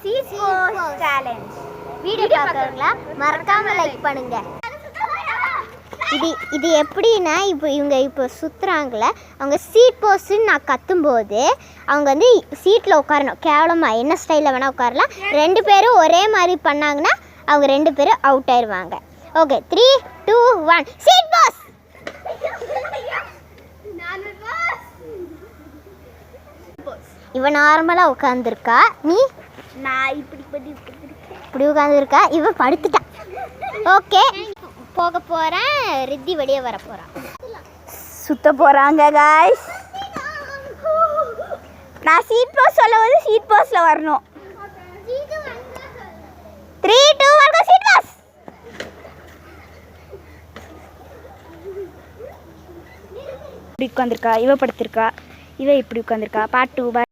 Seat pose challenge. Video பார்க்கறவங்களா மறக்காம like பண்ணுங்க. இது எப்படின்னா இவங்க சுற்றுறாங்கள, அவங்க சீட் போஸ்ன்னு நான் கத்தும்போது அவங்க வந்து சீட்டில் உட்காரணும். கேவலமாக என்ன ஸ்டைலில் வேணால் உட்காரலாம். 2 பேரும் ஒரே மாதிரி பண்ணாங்கன்னா அவங்க 2 பேரும் அவுட் ஆயிடுவாங்க. Okay, 3, 2, 1 seat pose. இவ நார்மலாக உட்காந்துருக்கா, நான் இப்படி உட்காந்துருக்கா, இவ படுத்துட்டா. ஓகே, போக போகிறேன். ரித்தி வெளியே வர போகிறான். சுத்த போகிறாங்க காய்ஸ். நான் சீட் போஸ் சொல்லும்போது சீட் போஸில் வரணும். 3, 2, 1 சீட் போஸ். இப்படி உட்காந்துருக்கா, இவ படுத்திருக்கா, இவ இப்படி உட்காந்துருக்கா. பார்ட் 2.